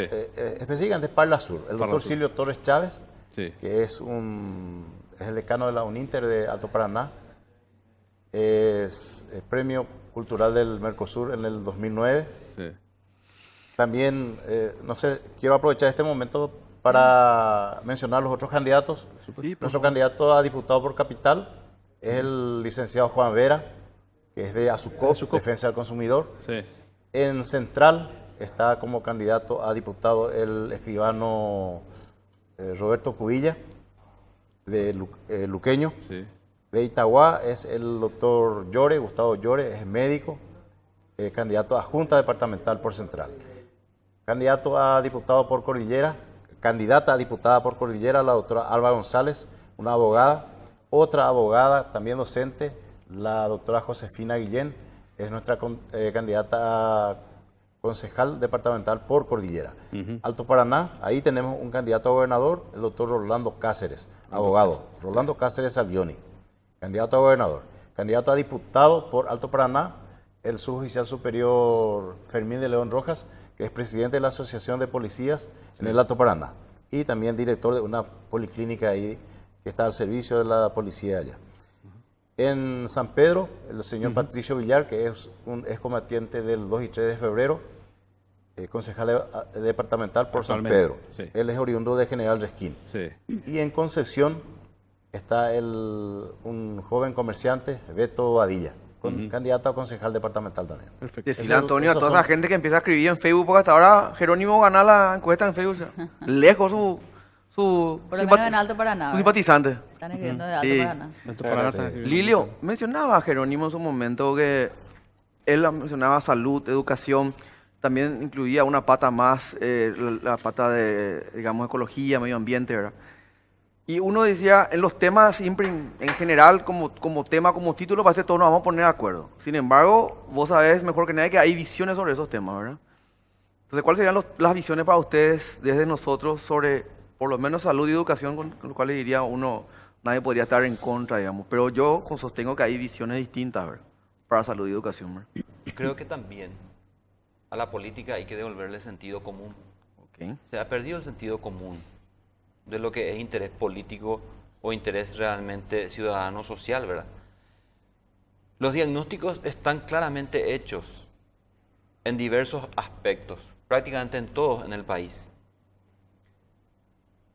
específicamente Parlasur? El doctor Parlasur. Silvio Torres Chávez, Sí. que es el decano de la UNINTER de Alto Paraná, es premio cultural del Mercosur en el 2009. Sí. También, no sé, quiero aprovechar este momento para mencionar los otros candidatos. Nuestro candidato a diputado por Capital es el licenciado Juan Vera, que es de Azucop, Defensa del Consumidor. Sí. En Central está como candidato a diputado el escribano Roberto Cubilla, de Luqueño. Sí. De Itagua es el doctor Llore, Gustavo Llore, es médico, candidato a Junta Departamental por Central. Candidato a diputado por Cordillera, candidata a diputada por Cordillera, la doctora Alba González, una abogada. Otra abogada, también docente, la doctora Josefina Guillén, es nuestra candidata a concejal departamental por Cordillera. Alto Paraná, ahí tenemos un candidato a gobernador, el doctor Rolando Cáceres, abogado. Rolando Cáceres Albioni, candidato a gobernador. Candidato a diputado por Alto Paraná, el suboficial superior Fermín de León Rojas, que es presidente de la Asociación de Policías en el Alto Paraná. Y también director de una policlínica ahí que está al servicio de la policía allá. En San Pedro, el señor Patricio Villar, que es un excombatiente del 2 y 3 de febrero, concejal departamental por San Actualmente, Pedro. sí. Él es oriundo de General Resquín. Sí. Y en Concepción está un joven comerciante, Beto Badilla, candidato a concejal departamental también. Perfecto. Decirle a Antonio a esos toda son- esa gente que empieza a escribir en Facebook, porque hasta ahora Jerónimo gana la encuesta en Facebook. O sea, lejos su Por lo menos en Alto Paraná. su ¿verdad? simpatizante. Están escribiendo de Alto Sí. Paraná. Alto Paraná, gracias. sí. Lilio, mencionaba a Jerónimo en su momento que él mencionaba salud, educación, también incluía una pata más, la pata de, digamos, ecología, medio ambiente, ¿verdad? Y uno decía, en los temas siempre en general, como tema, como título, parece que todos nos vamos a poner de acuerdo. Sin embargo, vos sabés mejor que nadie que hay visiones sobre esos temas, ¿verdad? Entonces, ¿cuáles serían las visiones para ustedes desde nosotros sobre, por lo menos, salud y educación, con lo cual le diría uno, nadie podría estar en contra, digamos? Pero yo sostengo que hay visiones distintas, ¿verdad? Para salud y educación, ¿verdad? Creo que también a la política hay que devolverle sentido común. Ok. Se ha perdido el sentido común de lo que es interés político o interés realmente ciudadano social, ¿verdad? Los diagnósticos están claramente hechos en diversos aspectos, prácticamente en todos en el país.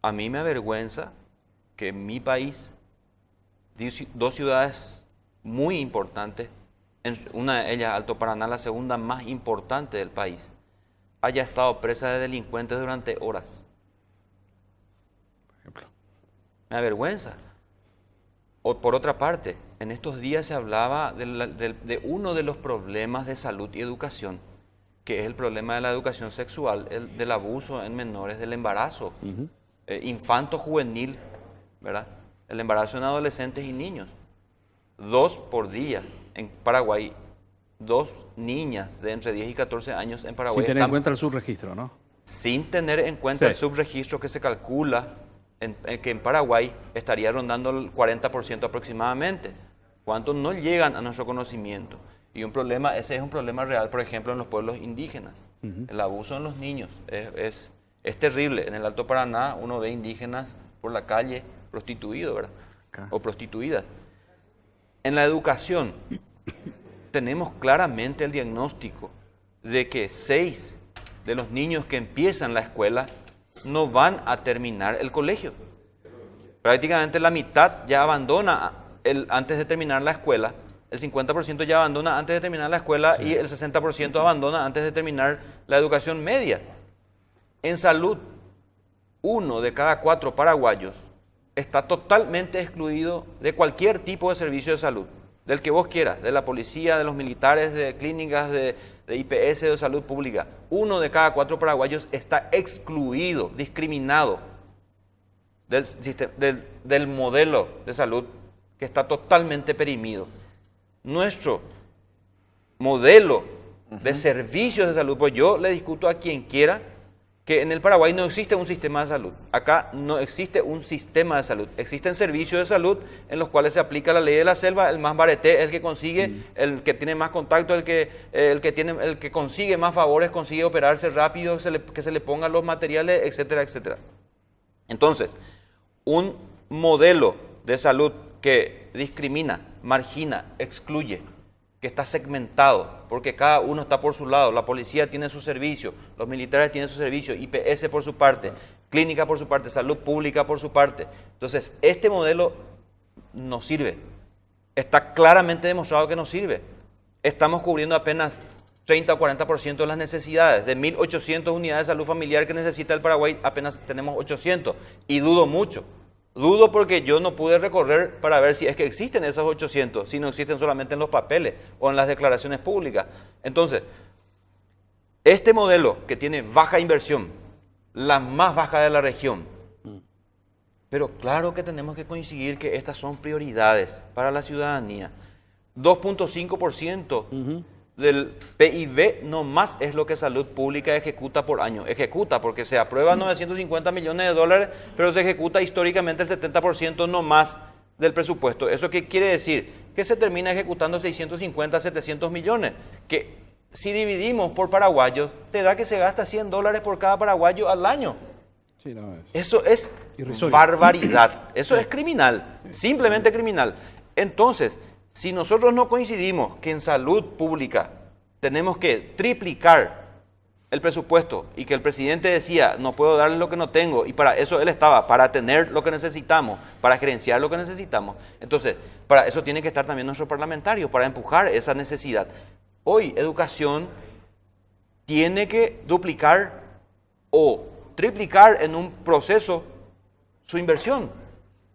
A mí me avergüenza que en mi país, dos ciudades muy importantes, una de ellas Alto Paraná, la segunda más importante del país, haya estado presa de delincuentes durante horas. Me avergüenza. O por otra parte, en estos días se hablaba de uno de los problemas de salud y educación, que es el problema de la educación sexual, del abuso en menores, del embarazo infanto-juvenil, ¿verdad? El embarazo en adolescentes y niños. 2 por día en Paraguay, 2 niñas de entre 10 y 14 años en Paraguay Sin tener en están cuenta el subregistro, ¿no? sin tener en cuenta el Sí. subregistro que se calcula que en Paraguay estaría rondando el 40% aproximadamente. ¿Cuántos no llegan a nuestro conocimiento? Y ese es un problema real, por ejemplo, en los pueblos indígenas. El abuso en los niños es terrible. En el Alto Paraná uno ve indígenas por la calle prostituidos, ¿verdad? O prostituidas. En la educación tenemos claramente el diagnóstico de que 6 de los niños que empiezan la escuela no van a terminar el colegio. Prácticamente la mitad ya abandona antes de terminar la escuela, el 50% ya abandona antes de terminar la escuela y el 60% abandona antes de terminar la educación media. En salud, 1 de cada 4 paraguayos está totalmente excluido de cualquier tipo de servicio de salud, del que vos quieras, de la policía, de los militares, de clínicas, de IPS, de salud pública. 1 de cada 4 paraguayos está excluido, discriminado del modelo de salud que está totalmente perimido. Nuestro modelo de servicios de salud, pues yo le discuto a quien quiera que en el Paraguay no existe un sistema de salud. Acá no existe un sistema de salud. Existen servicios de salud en los cuales se aplica la ley de la selva. El más bareté es el que consigue, el que tiene más contacto, el que consigue más favores, consigue operarse rápido, que se le pongan los materiales, etcétera, etcétera. Entonces, un modelo de salud que discrimina, margina, excluye, que está segmentado, porque cada uno está por su lado. La policía tiene su servicio, los militares tienen su servicio, IPS por su parte, clínica por su parte, salud pública por su parte. Entonces, este modelo no sirve. Está claramente demostrado que no sirve. Estamos cubriendo apenas 30 o 40% de las necesidades. De 1.800 unidades de salud familiar que necesita el Paraguay, apenas tenemos 800. Y dudo mucho. Dudo porque yo no pude recorrer para ver si es que existen esos 800, si no existen solamente en los papeles o en las declaraciones públicas. Entonces, este modelo que tiene baja inversión, la más baja de la región, pero claro que tenemos que coincidir que estas son prioridades para la ciudadanía. 2.5% del PIB no más es lo que salud pública ejecuta por año. Ejecuta porque se aprueba 950 millones de dólares, pero se ejecuta históricamente el 70% no más del presupuesto. ¿Eso qué quiere decir? Que se termina ejecutando 650, 700 millones, que si dividimos por paraguayos, te da que se gasta $100 por cada paraguayo al año. Sí, no, Eso es irrisorio. barbaridad, eso es criminal, simplemente criminal. Entonces, si nosotros no coincidimos que en salud pública tenemos que triplicar el presupuesto y que el presidente decía, no puedo darle lo que no tengo, y para eso él estaba, para tener lo que necesitamos, para gerenciar lo que necesitamos, entonces, para eso tiene que estar también nuestro parlamentario, para empujar esa necesidad. Hoy, educación tiene que duplicar o triplicar en un proceso su inversión.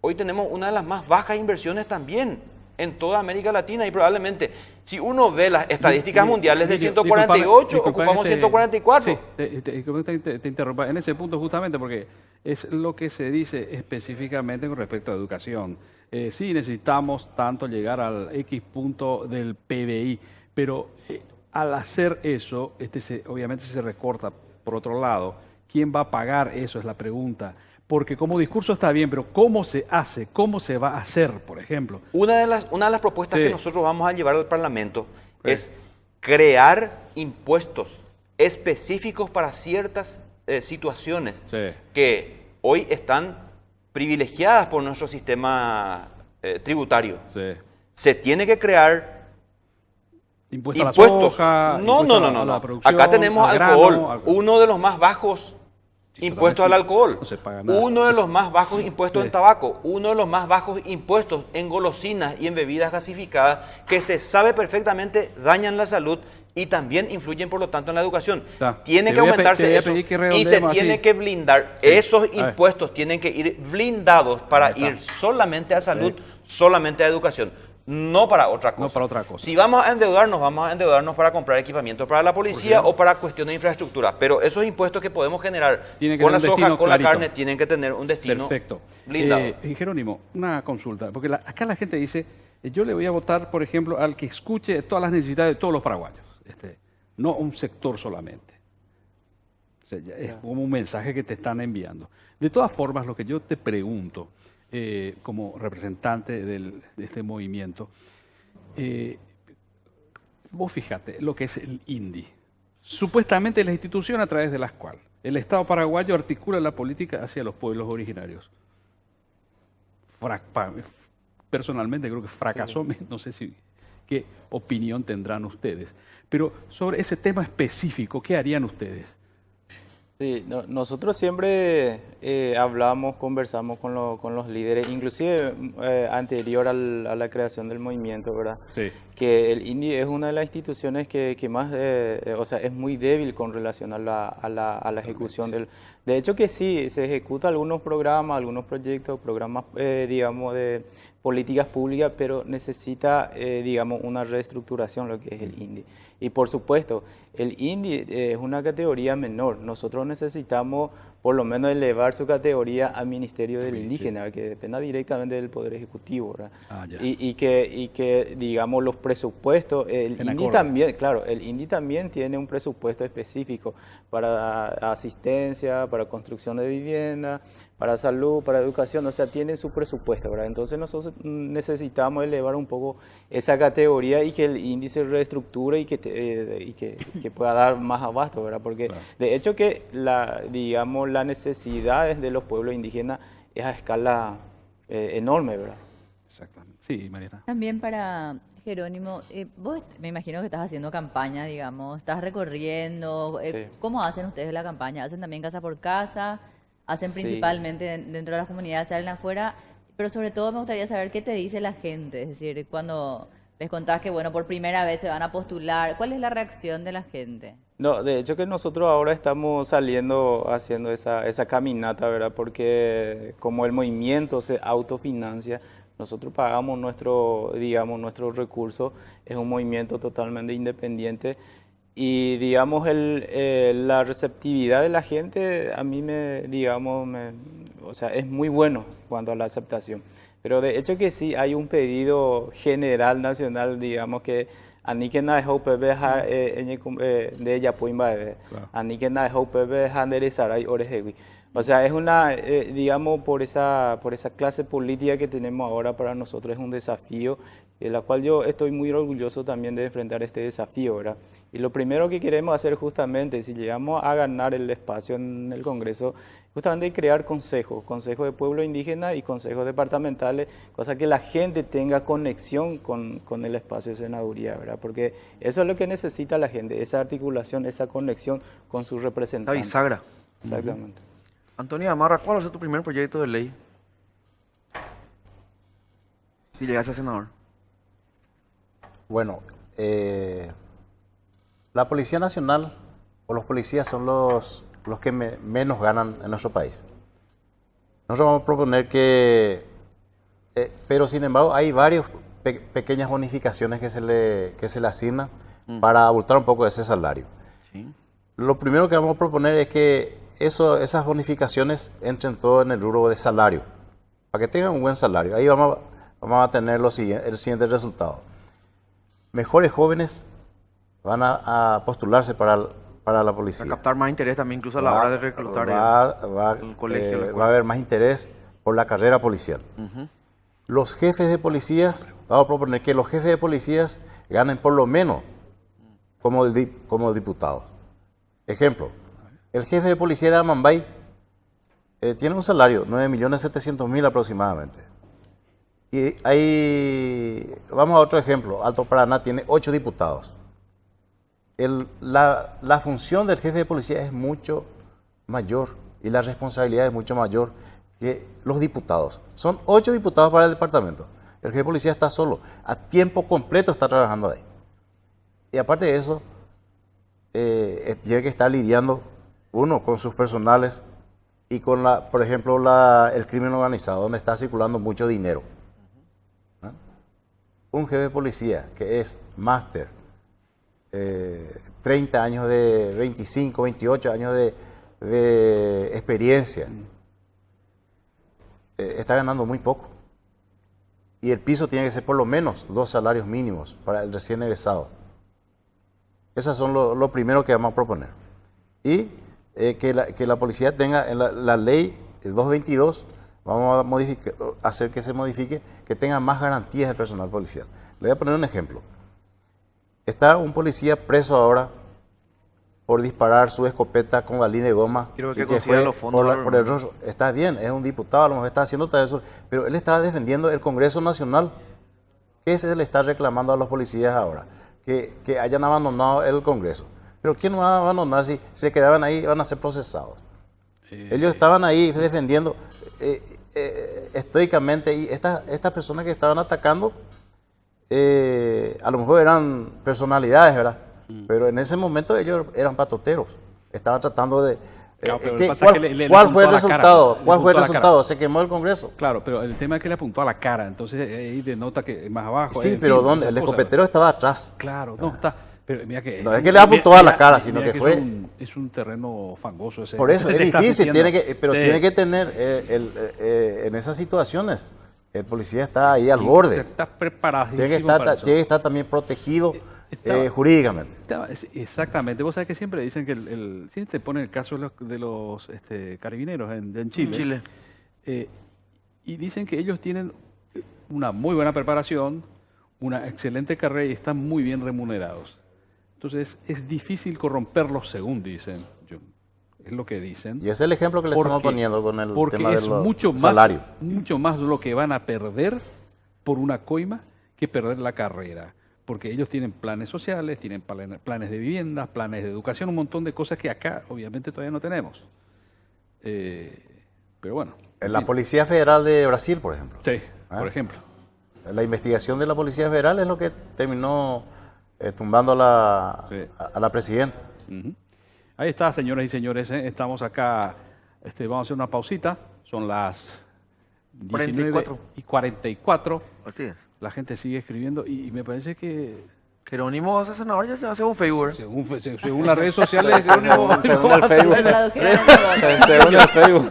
Hoy tenemos una de las más bajas inversiones también en toda América Latina y probablemente, si uno ve las estadísticas mundiales de 148, ocupamos 144. Sí, te interrumpa en ese punto justamente porque es lo que se dice específicamente con respecto a educación. Sí necesitamos tanto llegar al X punto del PBI, pero al hacer eso, obviamente se recorta. Por otro lado, ¿quién va a pagar eso? Es la pregunta. Porque como discurso está bien, pero ¿cómo se hace? ¿Cómo se va a hacer, por ejemplo? Una de las propuestas que nosotros vamos a llevar al Parlamento es crear impuestos específicos para ciertas situaciones que hoy están privilegiadas por nuestro sistema tributario. Se tiene que crear impuestos. A la soja, no. A la producción, acá tenemos alcohol, grano, uno de los más bajos impuestos al alcohol, no se paga nada. Uno de los más bajos impuestos en tabaco, uno de los más bajos impuestos en golosinas y en bebidas gasificadas, que se sabe perfectamente dañan la salud y también influyen, por lo tanto, en la educación. Tiene que aumentarse eso y se tiene que blindar. Esos impuestos tienen que ir blindados para ir solamente a salud, solamente a educación. No para otra cosa. No para otra cosa. Si vamos a endeudarnos para comprar equipamiento para la policía o para cuestiones de infraestructura. Pero esos impuestos que podemos generar con la soja, con la carne, tienen que tener un destino blindado. Jerónimo, una consulta. Porque acá la gente dice, yo le voy a votar, por ejemplo, al que escuche todas las necesidades de todos los paraguayos. No un sector solamente. O sea, ya es como un mensaje que te están enviando. De todas formas, lo que yo te pregunto, como representante de este movimiento, vos fíjate lo que es el INDI. Supuestamente es la institución a través de la cual el Estado paraguayo articula la política hacia los pueblos originarios. Personalmente creo que fracasó, no sé qué opinión tendrán ustedes. Pero sobre ese tema específico, ¿qué harían ustedes? Sí, nosotros siempre hablamos, conversamos con los líderes, inclusive anterior a la creación del movimiento, ¿verdad? Sí. Que el INDI es una de las instituciones que más, o sea, es muy débil con relación a la ejecución del... De hecho que sí, se ejecuta algunos programas, algunos proyectos, programas, digamos, de políticas públicas, pero necesita, digamos, una reestructuración, lo que es el INDI. Y por supuesto, el INDI es una categoría menor. Nosotros necesitamos por lo menos elevar su categoría a Ministerio del Indígena, que dependa directamente del Poder Ejecutivo, ¿verdad? Y que, digamos, los presupuestos, el INDI también, claro, el INDI también tiene un presupuesto específico para asistencia, para construcción de vivienda, para salud, para educación, o sea, tiene su presupuesto, ¿verdad? Entonces nosotros necesitamos elevar un poco esa categoría y que el índice reestructure y que pueda dar más abasto, ¿verdad? Porque de hecho que digamos, las necesidades de los pueblos indígenas es a escala enorme, ¿verdad? Exactamente. Sí, Mariana. También para Jerónimo, vos me imagino que estás haciendo campaña, digamos, estás recorriendo. Sí. ¿Cómo hacen ustedes la campaña? ¿Hacen también casa por casa? ¿Hacen Sí. principalmente dentro de las comunidades, salen afuera? Pero sobre todo me gustaría saber qué te dice la gente. Es decir, cuando les contás que, bueno, por primera vez se van a postular, ¿cuál es la reacción de la gente? No, de hecho que nosotros ahora estamos saliendo haciendo esa caminata, ¿verdad? Porque como el movimiento se autofinancia, nosotros pagamos digamos, nuestros recursos, es un movimiento totalmente independiente y, digamos, la receptividad de la gente a mí o sea, es muy bueno cuanto a la aceptación. Pero de hecho que sí, hay un pedido general nacional, digamos, que Anique na HOPB de Yapuimba, Anique na HOPB Handerezaray Orejewi. O sea, es una, digamos, por esa clase política que tenemos ahora para nosotros es un desafío, de la cual yo estoy muy orgulloso también de enfrentar este desafío, ¿verdad? Y lo primero que queremos hacer justamente, si llegamos a ganar el espacio en el Congreso, justamente crear consejos de pueblo indígena y consejos departamentales, cosa que la gente tenga conexión con el espacio de senaduría, ¿verdad? Porque eso es lo que necesita la gente, esa articulación, esa conexión con sus representantes. Esa bisagra. Exactamente. Antonio Gamarra, ¿cuál va a ser tu primer proyecto de ley? Si llegas a senador. Bueno, la Policía Nacional o los policías son los que menos ganan en nuestro país. Nosotros vamos a proponer pero sin embargo hay varias pequeñas bonificaciones que se le asignan para abultar un poco ese salario. Sí. Lo primero que vamos a proponer es que esas bonificaciones entren todo en el rubro de salario, para que tengan un buen salario. Ahí vamos a tener el siguiente resultado. Mejores jóvenes van a postularse para la policía. Para captar más interés también, incluso a la hora de reclutar el colegio. Va a haber más interés por la carrera policial. Los jefes de policías, vamos a proponer que los jefes de policías ganen por lo menos como diputados. Ejemplo, el jefe de policía de Amambay tiene un salario, 9.700.000 aproximadamente. Y vamos a otro ejemplo, Alto Paraná tiene 8 diputados. La función del jefe de policía es mucho mayor y la responsabilidad es mucho mayor que los diputados. Son 8 diputados para el departamento. El jefe de policía está solo, a tiempo completo está trabajando ahí. Y aparte de eso, tiene que estar lidiando uno con sus personales y con por ejemplo, el crimen organizado, donde está circulando mucho dinero. ¿No? Un jefe de policía que es máster, 30 años 25, 28 años de experiencia, está ganando muy poco. Y el piso tiene que ser por lo menos 2 salarios mínimos para el recién egresado. Esas son lo primero que vamos a proponer. Y que la policía tenga en la ley 222, vamos a hacer que se modifique, que tenga más garantías el personal policial. Le voy a poner un ejemplo. Está un policía preso ahora por disparar su escopeta con balín de goma. Quiero y que fue consigan los fondos. por el rostro. Está bien, es un diputado, a lo mejor está haciendo todo eso, pero él estaba defendiendo el Congreso Nacional. ¿Qué se le está reclamando a los policías ahora? Que hayan abandonado el Congreso. Pero ¿quién no va a abandonar si se quedaban ahí? Van a ser procesados. Ellos estaban ahí defendiendo estoicamente, y estas personas que estaban atacando a lo mejor eran personalidades, ¿verdad? Pero en ese momento ellos eran patoteros. Estaban tratando de... Claro, pero lo que pasa ¿Cuál, es que le cuál fue el apuntó a la cara, resultado? le ¿Cuál fue el apuntó a la cara. resultado? Se quemó el Congreso. Claro, pero el tema es que le apuntó a la cara, entonces ahí denota que más abajo. Sí, en pero fin, ¿dónde? esas El cosas. escopetero estaba atrás. Claro, no está. Pero mira que. No es que le apuntó a la cara, sino que fue- Es un terreno fangoso ese. Por eso es Te estás difícil, metiendo. pero Sí. tiene que tener, en esas situaciones, el policía está ahí al Sí, borde. Estás preparadísimo Tiene que estar, para eso. tiene que estar también protegido Estaba- jurídicamente. Exactamente. Vos sabés que siempre dicen que si te pone el caso de los carabineros en Chile. Chile. Y dicen que ellos tienen una muy buena preparación, una excelente carrera y están muy bien remunerados. Entonces es difícil corromperlos, según dicen. Es lo que dicen. Y ese es el ejemplo que le estamos Porque- poniendo con el porque tema es del mucho salario. mucho más lo que van a perder por una coima que perder la carrera. Porque ellos tienen planes sociales, tienen planes de viviendas, planes de educación, un montón de cosas que acá obviamente todavía no tenemos. Pero bueno. En la Policía Federal de Brasil, por ejemplo. Sí, ¿Ah? por ejemplo. La investigación de la Policía Federal es lo que terminó tumbando Sí. a la presidenta. Ujú. Ahí está, señoras y señores, estamos acá, vamos a hacer una pausita, son las 19:44, Así es. la gente sigue escribiendo y me parece que Jerónimo hace senador, ya se hace un Facebook. según las redes sociales, Jerónimo, Según el Facebook. Se tradujeron en el Según el Facebook.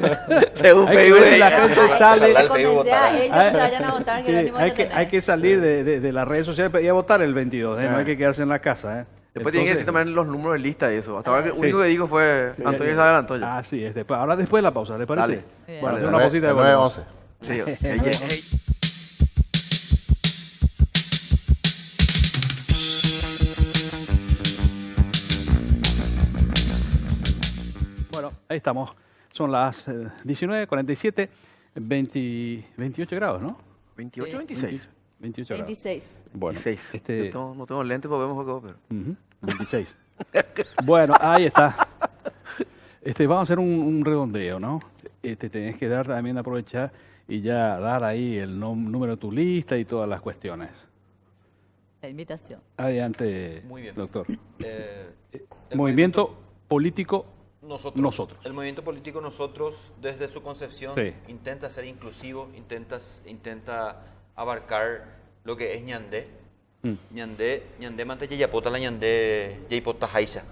Según hay que ver si la Facebook. gente sale. Ojalá el Comencé Facebook a votara. ellos que vayan a votar, Sí, Jerónimo hay lo que, tenés. hay que salir de las redes sociales y a votar el 22, no hay que quedarse en la casa. Después tienen que decir también los números de lista y eso. Hasta ahora el Sí. único que dijo fue Antonio se adelantó ya. Así es, ahora después de la pausa, ¿le parece? Dale. Bien. Bueno, Dale, hacer una pausita de 9:11. Sí, Bueno, ahí estamos. Son las 19:47, 28 grados, ¿no? 28, 26. 28 grados. 26. Bueno, 26. No tengo lentes para ver mejor que vos, pero. 26. Bueno, ahí está. Vamos a hacer un redondeo, ¿no? Tenés que dar también, aprovechar y ya dar ahí el número de tu lista y todas las cuestiones. La invitación. Adelante, Muy bien. doctor. El Movimiento político Nosotros. El movimiento político Nosotros, desde su concepción, Sí. intenta ser inclusivo, intenta abarcar lo que es Ñandé. Ñandé mante yayapota la Ñandé yaypota jaisa.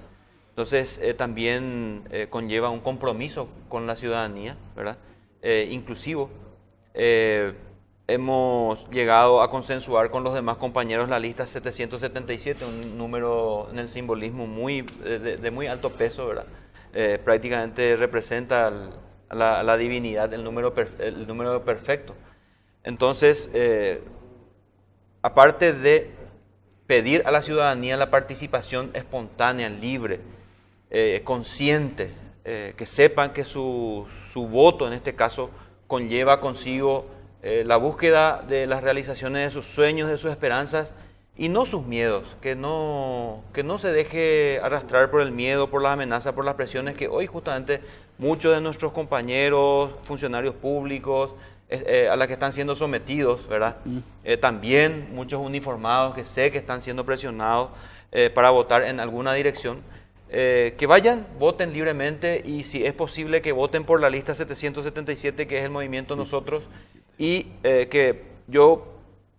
Entonces, también conlleva un compromiso con la ciudadanía, ¿verdad? Inclusivo. Hemos llegado a consensuar con los demás compañeros la lista 777, un número en el simbolismo de muy alto peso, ¿verdad? Prácticamente representa la divinidad, el número perfecto. Entonces, aparte de pedir a la ciudadanía la participación espontánea, libre, consciente, que sepan que su voto en este caso conlleva consigo la búsqueda de las realizaciones de sus sueños, de sus esperanzas y no sus miedos, que no se deje arrastrar por el miedo, por las amenazas, por las presiones que hoy justamente muchos de nuestros compañeros, funcionarios públicos, a las que están siendo sometidos, ¿verdad? También muchos uniformados que sé que están siendo presionados para votar en alguna dirección. Que vayan, voten libremente y si es posible que voten por la lista 777 que es el movimiento Nosotros y que yo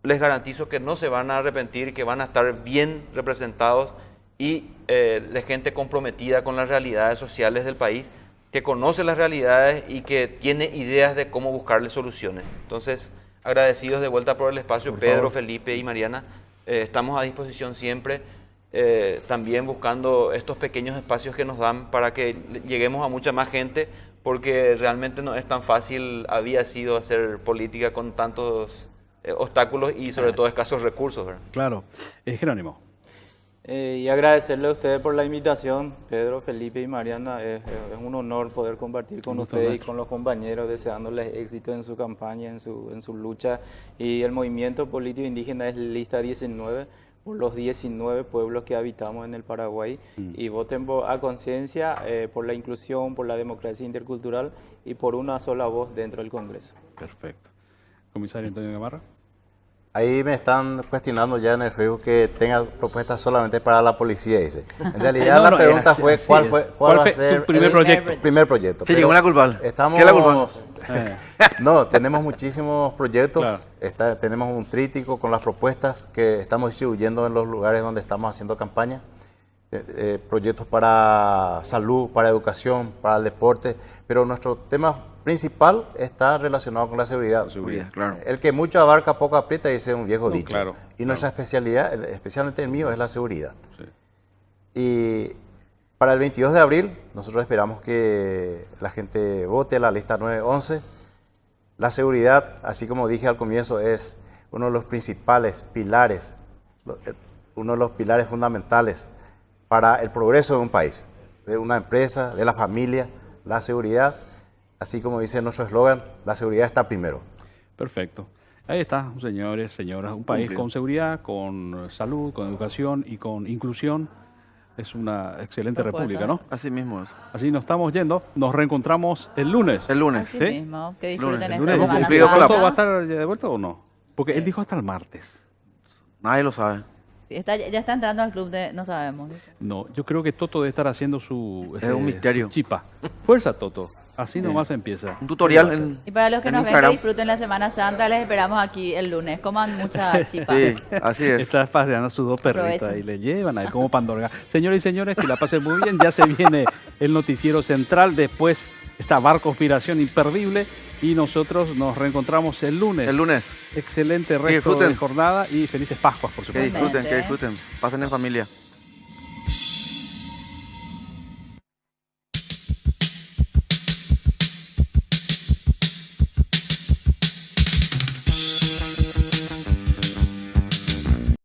les garantizo que no se van a arrepentir, que van a estar bien representados y de gente comprometida con las realidades sociales del país, que conoce las realidades y que tiene ideas de cómo buscarle soluciones. Entonces, agradecidos de vuelta por el espacio, Pedro, Felipe y Mariana. Estamos a disposición siempre. también buscando estos pequeños espacios que nos dan para que lleguemos a mucha más gente, porque realmente no es tan fácil, había sido hacer política con tantos obstáculos y sobre todo escasos recursos, ¿verdad? Claro. Jerónimo. Y agradecerle a ustedes por la invitación, Pedro, Felipe y Mariana. Es un honor poder compartir con ustedes y con los compañeros, deseándoles éxito en su campaña, en su lucha. Y el movimiento político indígena es Lista 19, por los 19 pueblos que habitamos en el Paraguay. Y voten a conciencia por la inclusión, por la democracia intercultural y por una sola voz dentro del Congreso. Perfecto. Comisario Antonio Gamarra. Ahí me están cuestionando ya en el Facebook que tenga propuestas solamente para la policía, dice. En realidad la pregunta fue cuál va a ser tu primer proyecto. el primer proyecto. Sí, llegó una culpable. Estamos, ¿Qué es la culpable? No, tenemos muchísimos proyectos. Claro. Tenemos un tríptico con las propuestas que estamos distribuyendo en los lugares donde estamos haciendo campaña. Proyectos para salud, para educación, para el deporte, pero nuestro tema principal está relacionado con la seguridad. Seguridad, claro. El que mucho abarca, poco aprieta, dice un viejo dicho. Claro, y nuestra especialidad, especialmente el mío, es la seguridad. Sí. Y para el 22 de abril, nosotros esperamos que la gente vote la lista 911. La seguridad, así como dije al comienzo, es uno de los principales pilares, uno de los pilares fundamentales para el progreso de un país, de una empresa, de la familia. La seguridad, así como dice nuestro eslogan, la seguridad está primero. Perfecto. Ahí está, señores, señoras, un país con seguridad, con salud, con educación y con inclusión. Es una excelente república, ¿no? Así mismo es. Así nos estamos yendo. Nos reencontramos el lunes. El lunes. Así ¿Sí? mismo, que disfruten El esta lunes Semana cumplido con la- Santa. ¿Toto va a estar de vuelta o no? Porque él dijo hasta el martes. Nadie lo sabe. Ya está entrando al club de... No sabemos. No, yo creo que Toto debe estar haciendo su... Es un misterio. Chipa. Fuerza, Toto. Así nomás empieza. Un tutorial en... Y para los que en nos ven, que Instagram. disfruten la Semana Santa, les esperamos aquí el lunes. Coman mucha chipa. Sí, así es. Está paseando a sus dos perritas Aprovechen. y le llevan ahí como pandorga. Señores y señores, que la pasen muy bien. Ya se viene el noticiero central. Después esta Bar Conspiración imperdible. Y nosotros nos reencontramos el lunes. El lunes. Excelente resto disfruten. de jornada y felices Pascuas, por Que supuesto. disfruten, que disfruten. Pasen en familia.